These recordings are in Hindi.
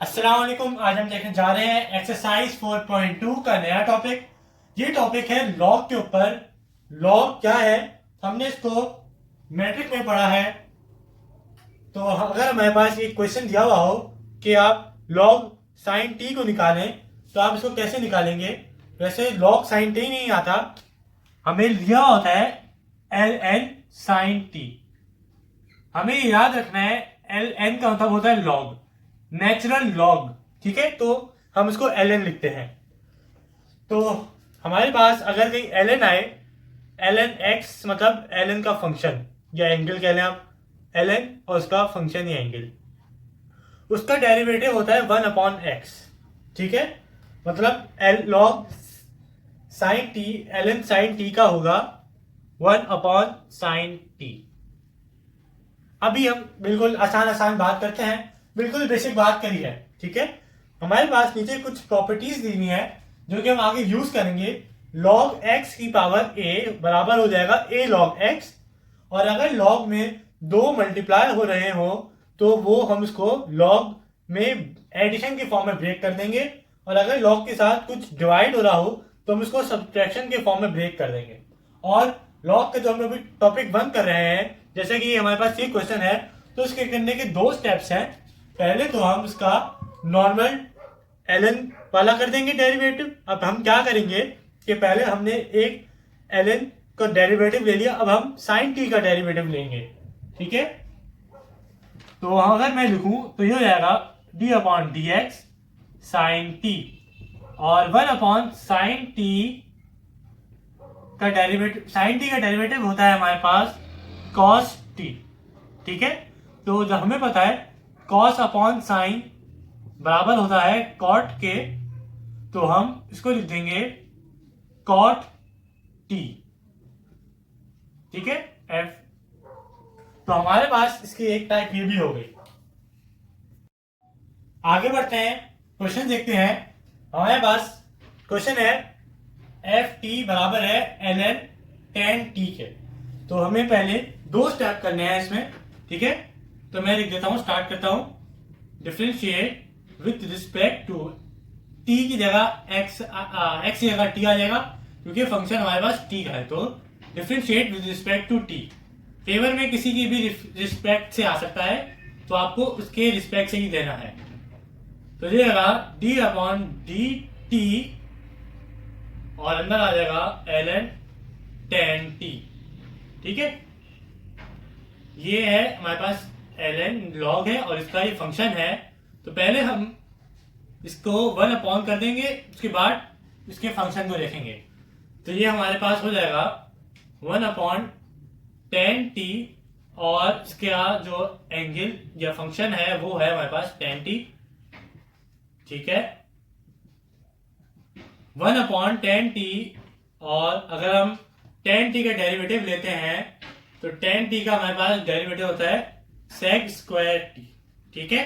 अस्सलाम वालेकुम। आज हम देखने जा रहे हैं एक्सरसाइज 4.2 का नया टॉपिक। ये टॉपिक है लॉग के ऊपर। लॉग क्या है, हमने इसको मैट्रिक में पढ़ा है। तो अगर हमारे पास ये क्वेश्चन दिया हुआ हो कि आप लॉग साइन टी को निकालें, तो आप इसको कैसे निकालेंगे। वैसे लॉग साइन टी नहीं आता, हमें दिया होता है एल एन साइन टी। हमें याद रखना है एल एन का मतलब होता है लॉग, नेचुरल लॉग। ठीक है, तो हम इसको एल एन लिखते हैं। तो हमारे पास अगर कहीं एल एन आए, एल एन एक्स मतलब एल एन का फंक्शन या एंगल कह लें आप, एल एन और उसका फंक्शन या एंगल, उसका डेरिवेटिव होता है 1/x। ठीक है, मतलब l log sine t, l n sine t का होगा 1/sin टी। अभी हम बिल्कुल आसान आसान बात करते हैं, बिल्कुल बेसिक बात करी है। ठीक है, हमारे पास नीचे कुछ प्रॉपर्टीज दी हुई है जो कि हम आगे यूज करेंगे। log x की पावर a बराबर हो जाएगा a log x, और अगर log में दो मल्टीप्लाई हो रहे हो तो वो हम इसको log में एडिशन के फॉर्म में ब्रेक कर देंगे, और अगर log के साथ कुछ डिवाइड हो रहा हो तो हम इसको सब्ट्रैक्शन के फॉर्म में ब्रेक कर देंगे। और log का जो हम अभी टॉपिक 1 कर रहे हैं, जैसे कि हमारे पास ये क्वेश्चन है, तो इसके करने के दो स्टेप्स हैं। पहले तो हम इसका नॉर्मल एल वाला कर देंगे डेरिवेटिव। अब हम क्या करेंगे कि पहले हमने एक एल का डेरिवेटिव ले लिया, अब हम साइन टी का डेरिवेटिव लेंगे। ठीक है, तो अगर मैं लिखूं तो ये हो जाएगा d/dx साइन टी, और 1/sin टी का डेरिवेटिव, साइन टी का डेरिवेटिव होता है हमारे पास cos टी। ठीक है, तो जो हमें पता है cos अपॉन साइन बराबर होता है cot के, तो हम इसको लिख देंगे cot t। ठीक है, f। तो हमारे पास इसकी एक टाइप ये भी हो गई। आगे बढ़ते हैं, क्वेश्चन देखते हैं। हमारे पास क्वेश्चन है एफ टी बराबर है एल एन टेन टी के। तो हमें पहले दो स्टेप करने हैं इसमें। ठीक है, तो मैं लिख देता हूं, स्टार्ट करता हूं। Differentiate with respect to t की जगह एक्स की जगह टी आ जाएगा, क्योंकि फंक्शन हमारे पास टी का है। तो differentiate with respect to t, favour में किसी की भी रिस्पेक्ट से आ सकता है, तो आपको उसके रिस्पेक्ट से ही देना है। तो ये होगा d/dt, और अंदर आ जाएगा ln tan t। ठीक है, ये है हमारे पास ln log है और इसका ये फंक्शन है। तो पहले हम इसको 1 कर देंगे, उसके बाद इसके फंक्शन को देखेंगे। तो ये हमारे पास हो जाएगा 1/tan t, और इसका जो एंगल या फंक्शन है वो है हमारे पास tan t। ठीक है, 1/tan t, और अगर हम tan t का डेरिवेटिव लेते हैं तो tan t का हमारे पास डेरिवेटिव होता है sec स्क्वायर t। ठीक है,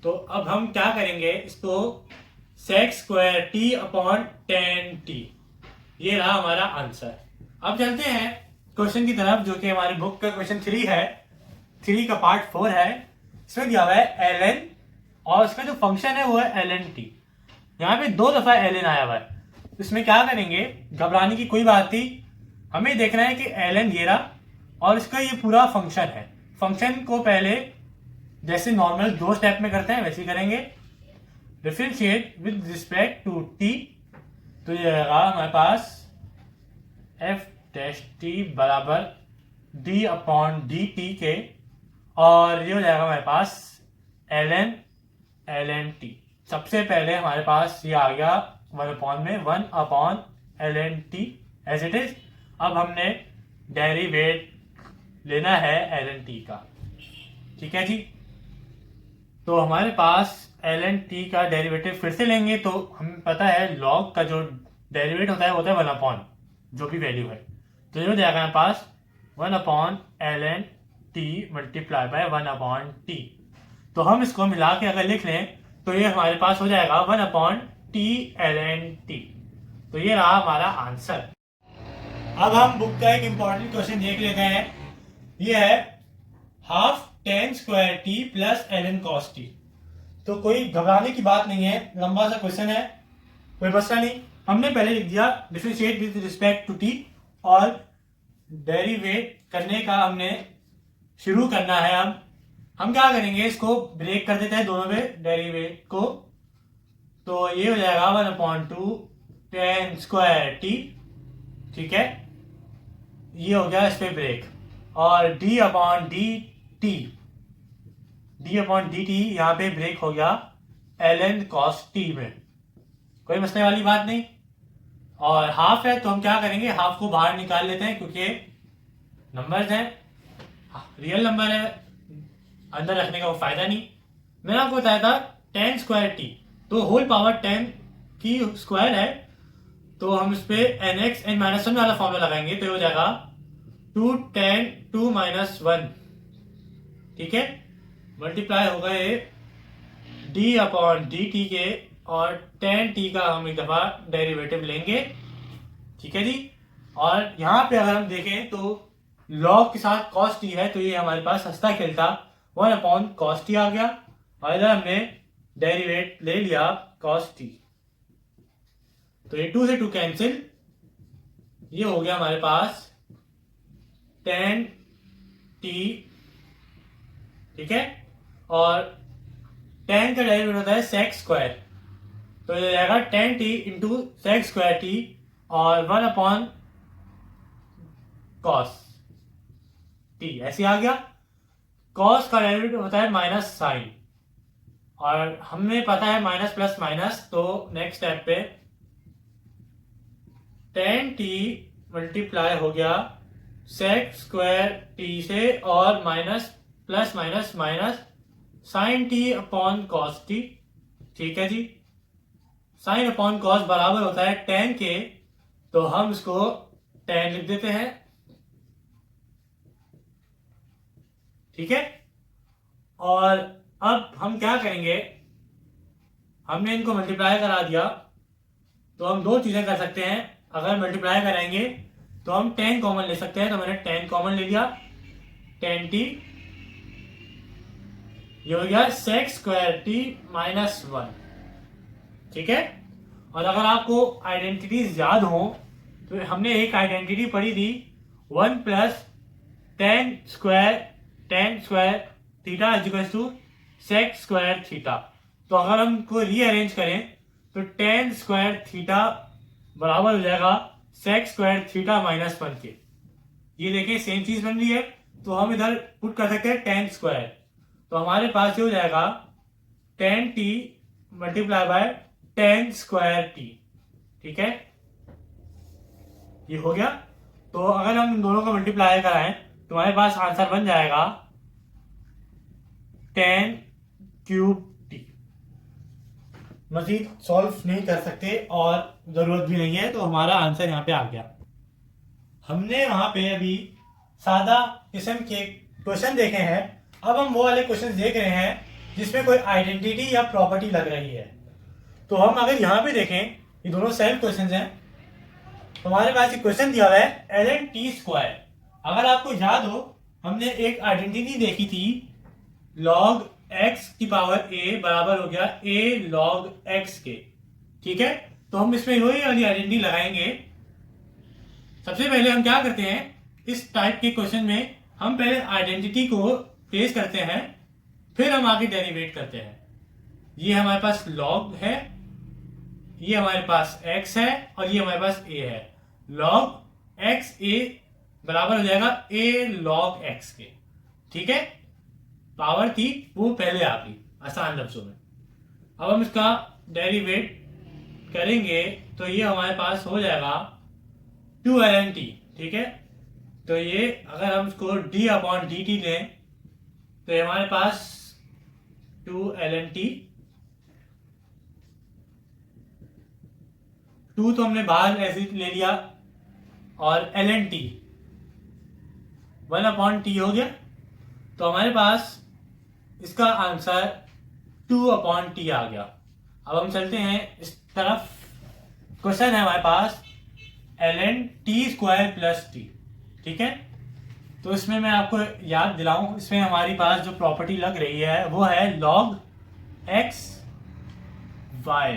तो अब हम क्या करेंगे, इसको sec square t upon tan t, ये रहा हमारा आंसर। अब चलते हैं क्वेश्चन की तरफ, जो कि हमारी बुक का क्वेश्चन 3 है, 3 का पार्ट 4 है। इसमें दिया हुआ है ln, और इसका जो फंक्शन है वो है ln t। यहाँ पे 2 दफा ln आया हुआ है। इसमें क्या करेंगे, घबराने की कोई बात नहीं, हमें देखना है कि ln ये रहा और इसका ये पूरा फंक्शन है। फंक्शन को पहले जैसे नॉर्मल 2 स्टेप में करते हैं वैसे ही करेंगे। Differentiate with respect to t, तो ये रहेगा हमारे पास f डैश t बराबर d/dt के, और ये हो जाएगा हमारे पास ln t। सबसे पहले हमारे पास ये आ गया 1/ln t as it is. अब हमने डेरिवेट लेना है ln t का। ठीक है जी, तो हमारे पास ln t का डेरिवेटिव फिर से लेंगे, तो हमें पता है log का जो डेरिवेट होता है वो होता है 1/, जो भी वैल्यू है। तो ये हो जाएगा हमारे पास 1/ln t multiply by 1/t। तो हम इसको मिला के अगर लिख लें तो ये हमारे पास हो जाएगा 1/t ln t। तो ये रहा हमारा आंसर। अब हम बुक का एक इंपॉर्टेंट क्वेश्चन देख लेते हैं। ये है half tan square t plus ln cos t। तो कोई घबराने की बात नहीं है, लंबा सा क्वेश्चन है, कोई मसला नहीं। हमने पहले लिख दिया differentiate with respect to t, और डेरिवेट करने का हमने शुरू करना है। अब हम क्या करेंगे, इसको ब्रेक कर देते हैं दोनों में डेरिवेट को, तो ये हो जाएगा 1/2 tan स्क्वायर टी, ठीक है, ये हो गया इस पे ब्रेक, और डी अपॉन डी टी यहाँ पे ब्रेक हो गया ln cos टी में, कोई मसले वाली बात नहीं। और हाफ है तो हम क्या करेंगे, हाफ को बाहर निकाल लेते हैं, क्योंकि नंबर्स हैं, रियल नंबर है, अंदर रखने का वो फायदा नहीं। मैंने आपको बताया था tan स्क्वायर टी, तो होल पावर 10 की स्क्वायर है, तो हम इस पे nx n-1 वाला फॉर्मूला लगाएंगे, तो ये हो जाएगा 2 tan 2 - 1, ठीक है, मल्टीप्लाई होगा ये d अपॉन डी टी के, और tan t का हम एक दफा डेरिवेटिव लेंगे, ठीक है जी। और यहाँ पे अगर हम देखें तो log के साथ cos t है, तो ये हमारे पास हंसता खेलता 1/cos t आ गया, और इधर हमने डेरिवेट ले लिया cos t, तो ये 2 से 2 कैंसिल, ये हो गया हमारे पास tan t, ठीक है, और tan का डेरिवेटिव होता है sec स्क्वायर, तो ये जाएगा tan t into sec square t, और 1/cos t ऐसे आ गया। cos का डेरिवेटिव होता है माइनस साइन, और हमें पता है माइनस प्लस माइनस, तो नेक्स्ट स्टेप पे tan t मल्टीप्लाई हो गया sec स्क्वायर t से, और minus plus minus minus sine t upon cos t, ठीक है जी। साइन अपॉन कॉस बराबर होता है tan के, तो हम इसको tan लिख देते हैं, ठीक है। और अब हम क्या करेंगे, हमने इनको मल्टीप्लाई करा दिया, तो हम दो चीजें कर सकते हैं, अगर मल्टीप्लाई कराएंगे तो हम tan कॉमन ले सकते हैं, तो मैंने tan कॉमन ले लिया, tan t, ये हो गया sec स्क्वायर t -1, ठीक है। और अगर आपको आइडेंटिटीज याद हो, तो हमने एक आइडेंटिटी पढ़ी थी 1 + tan square theta = sec square theta, तो अगर हम को रीअरेंज करें तो tan स्क्वायर थीटा बराबर हो जाएगा sec स्क्वायर थीटा -1 के। ये देखिए सेम चीज बन रही है, तो हम इधर पुट कर सकते हैं tan स्क्वायर, तो हमारे पास ये हो जाएगा tan t multiply by tan square t, ठीक है, ये हो गया। तो अगर हम इन दोनों को मल्टीप्लाई कराएं तो हमारे पास आंसर बन जाएगा tan क्यूब t। मजीद सॉल्व नहीं कर सकते और जरूरत भी नहीं है, तो हमारा आंसर यहाँ पे आ गया। हमने वहां पे अभी सादा किस्म के क्वेश्चन देखे हैं, अब हम वो वाले क्वेश्चन देख रहे हैं जिसमें कोई आइडेंटिटी या प्रॉपर्टी लग रही है। तो हम अगर यहाँ पे देखें, ये दोनों सेल्फ क्वेश्चन हैं, तो हमारे पास एक क्वेश्चन दिया हुआ है ln t स्क्वायर। अगर आपको याद हो, हमने एक आइडेंटिटी देखी थी log x की पावर a बराबर हो गया a log x के, ठीक है। तो हम इसमें वही वाली आइडेंटिटी लगाएंगे। सबसे पहले हम क्या करते हैं, इस टाइप के क्वेश्चन में हम पहले आइडेंटिटी को प्लेस करते हैं, फिर हम आगे डेरिवेट करते हैं। ये हमारे पास log है, ये हमारे पास x है, और ये हमारे पास a है। log x a बराबर हो जाएगा a log x के, ठीक है। पावर थी वो पहले आ गई आसान लफ्जों में। अब हम इसका डेरिवेट करेंगे तो ये हमारे पास हो जाएगा 2 ln t, ठीक है। तो ये अगर हम इसको d अपॉन डी टी लें तो ये हमारे पास 2 ln t, 2 तो हमने बाहर ऐसे ले लिया, और ln t 1/t हो गया, तो हमारे पास इसका आंसर 2/t आ गया। अब हम चलते हैं इस तरफ, क्वेश्चन है हमारे पास ln t square plus t, ठीक है। तो इसमें मैं आपको याद दिलाऊं, इसमें हमारे पास जो प्रॉपर्टी लग रही है वो है log x y,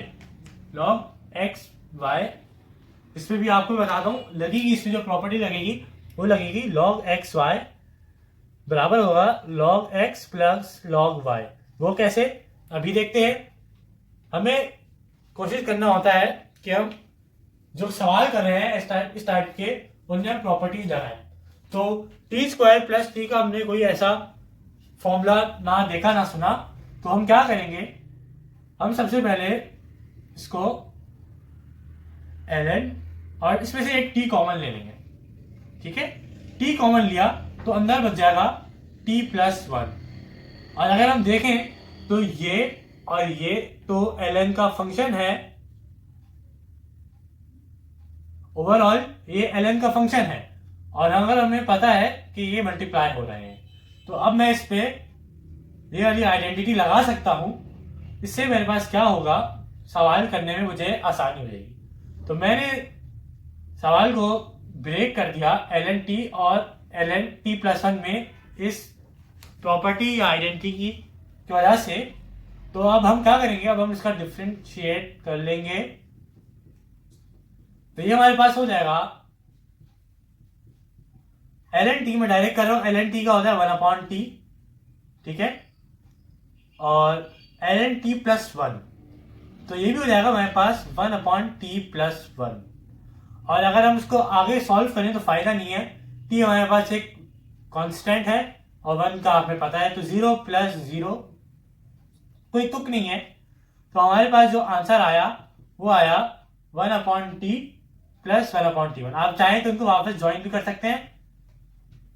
log x y. इसमें भी आपको बताता हूँ लगेगी, इसमें जो प्रॉपर्टी लगेगी वो लगेगी लॉग एक्स वाई बराबर होगा log x plus log y. वो कैसे, अभी देखते हैं। हमें कोशिश करना होता है कि हम जो सवाल कर रहे हैं इस टाइप के, उनमें हम प्रॉपर्टीज लगाएं। तो टी स्क्वायर प्लस टी का हमने कोई ऐसा फॉर्मूला ना देखा ना सुना, तो हम क्या करेंगे, हम सबसे पहले इसको ln और इसमें से एक t कॉमन ले लेंगे। ठीक है, t कॉमन लिया तो अंदर बच जाएगा t प्लस 1। और अगर हम देखें तो ये और ये तो ln का फंक्शन है, ओवरऑल ये ln का फंक्शन है। और अगर हमें पता है कि ये मल्टीप्लाई हो रहे हैं, तो अब मैं इस पे ये वाली आइडेंटिटी लगा सकता हूं। इससे मेरे पास क्या होगा, सवाल करने में मुझे आसानी हो जाएगी। तो मैंने सवाल को ब्रेक कर दिया ln t और ln t प्लस 1 में, इस प्रॉपर्टी या आइडेंटिटी की वजह से। तो अब हम क्या करेंगे, अब हम इसका डिफरेंशिएट कर लेंगे। तो ये हमारे पास हो जाएगा ln t में डायरेक्ट कर रहा हूं, ln t का होता है 1/t। ठीक है, और ln t प्लस 1, तो ये भी हो जाएगा हमारे पास 1/t प्लस 1। और अगर हम इसको आगे सॉल्व करें तो फायदा नहीं है, t हमारे पास एक कांस्टेंट है और 1 का हमें पता है, तो 0 प्लस 0 कोई तुक नहीं है। तो हमारे पास जो आंसर आया वो आया 1/t प्लस 1/t1। आप चाहें तो उनको वापस ज्वाइन भी कर सकते हैं,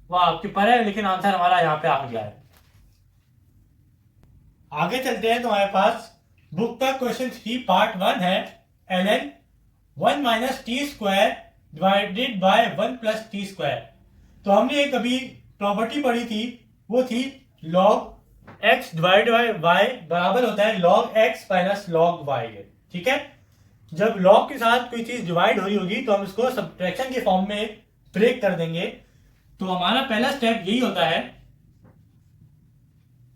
वो आपके पर है, लेकिन आंसर हमारा यहाँ पे आ गया है। आगे चलते हैं तो हमारे पास बुक का क्वेश्चन 3 पार्ट 1 है ln 1 minus t square divided by 1 plus T square. तो हमने एक अभी प्रॉपर्टी पढ़ी थी, वो थी log x divide by y बराबर होता है log x minus log y। ठीक है, जब log के साथ कोई चीज डिवाइड हो रही होगी तो हम इसको सब्ट्रैक्शन के फॉर्म में ब्रेक कर देंगे। तो हमारा पहला स्टेप यही होता है,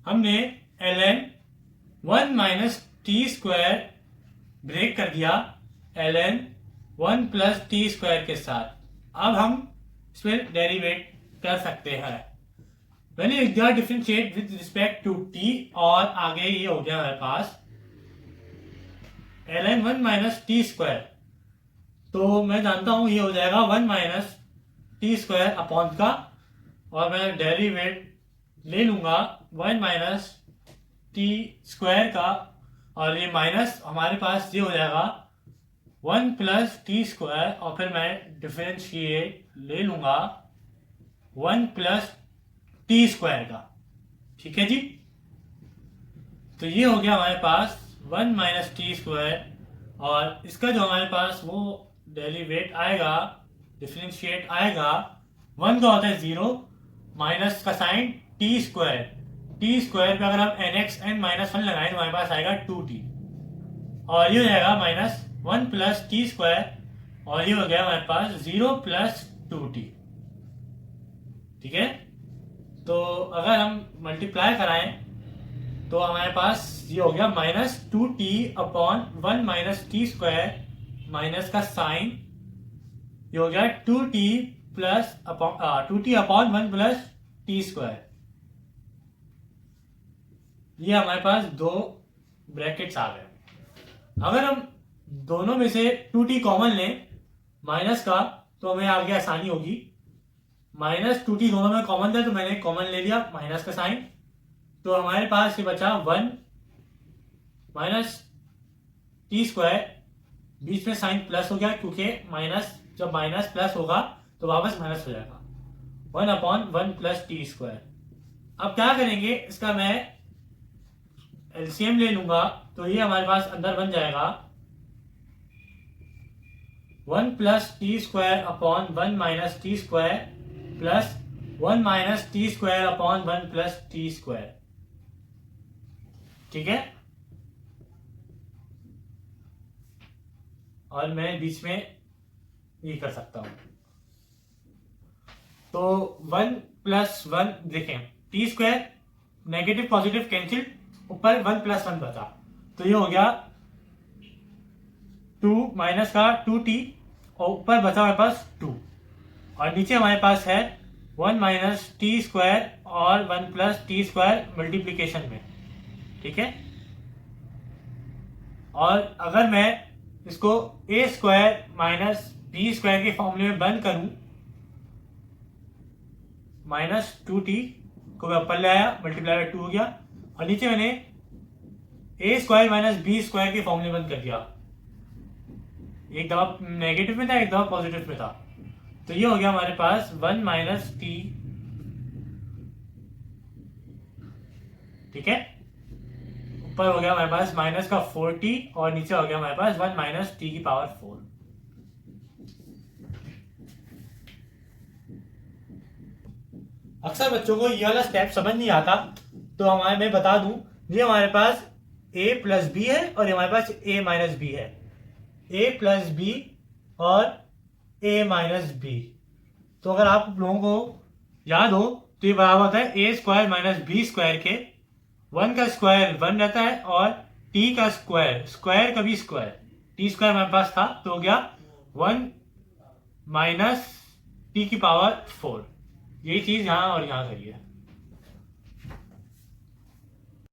हमने ln 1 minus t square break कर दिया ln 1 प्लस टी स्क्वायर के साथ। अब हम इसमें डेरिवेट कर सकते हैं। मैंने लिख दिया differentiate with respect to t, और आगे ये हो गया हमारे पास ln 1 माइनस टी स्क्वायर। तो मैं जानता हूं ये हो जाएगा 1 माइनस टी स्क्वायर अपॉन का, और मैं डेरिवेट ले लूंगा 1 माइनस टी स्क्वायर का, और ये माइनस हमारे पास ये हो जाएगा 1 प्लस टी स्क्वायर, और फिर मैं डिफरेंशिएट ले लूंगा 1 प्लस टी स्क्वायर का। ठीक है जी, तो ये हो गया हमारे पास 1 माइनस टी स्क्वायर, और इसका जो हमारे पास वो डेरिवेट आएगा, डिफरेंशिएट आएगा, 1 का होता है 0, माइनस का sine t square, t square पे अगर हम n(x(n-1) लगाएं तो हमारे पास आएगा 2t, और ये हो जाएगा माइनस 1 प्लस टी स्क्वायर, और ये हो गया हमारे पास 0 प्लस 2t। ठीक है, तो अगर हम मल्टीप्लाई कराएं तो हमारे पास ये हो गया minus 2t upon 1 minus t square, minus का साइन, ये हो गया 2t plus 2t upon 1 plus T square. ये हमारे पास दो ब्रैकेट्स आ गए। अगर हम दोनों में से 2t कॉमन लें माइनस का, तो हमें आगे आसानी होगी। माइनस 2t दोनों में कॉमन था, तो मैंने कॉमन ले लिया माइनस का साइन, तो हमारे पास ये बचा 1 माइनस टी स्क्वायर, बीच में साइन प्लस हो गया क्योंकि माइनस, जब माइनस प्लस होगा तो वापस माइनस हो जाएगा, 1/1 प्लस टी स्क्वायर। अब क्या करेंगे, इसका मैं एलसीएम ले लूंगा, तो ये हमारे पास अंदर बन जाएगा 1 plus T square upon 1 minus t square plus 1 minus t square upon 1 plus T square. ठीक है, और मैं बीच में ये कर सकता हूं, तो 1 प्लस 1 देखें, T square negative positive cancel, ऊपर 1 + 1 बचा, तो ये हो गया 2 माइनस का 2t, और ऊपर बचा हमारे पास 2, और नीचे हमारे पास है 1 माइनस टी स्क्वायर और 1 प्लस टी स्क्वायर मल्टीप्लीकेशन में, ठीक है। और अगर मैं इसको a square minus b square के फॉर्मूले में बंद करूं, -2t को मैं ऊपर ले आया, मल्टीप्लाई बाय 2 हो गया, और नीचे मैंने a square minus b square के फॉर्मूले बंद कर दिया। एक दफा नेगेटिव में था, एक दफा पॉजिटिव में था, तो ये हो गया हमारे पास 1 माइनस टी, ठीक है। ऊपर हो गया हमारे पास माइनस का 4t, और नीचे हो गया हमारे पास 1 माइनस टी की पावर 4। अक्सर बच्चों को ये वाला स्टेप समझ नहीं आता, तो मैं बता दूं, ये हमारे पास a प्लस बी है और ये हमारे पास a माइनस बी है, a प्लस बी और a माइनस बी। तो अगर आप लोगों को याद हो तो ये बराबर होता है a square minus b square के। 1 का स्क्वायर 1 रहता है, और t का स्क्वायर, स्क्वायर कभी स्क्वायर, t स्क्वायर हमारे पास था, तो हो गया 1 माइनस टी की पावर 4। यही चीज यहाँ और यहाँ करिए।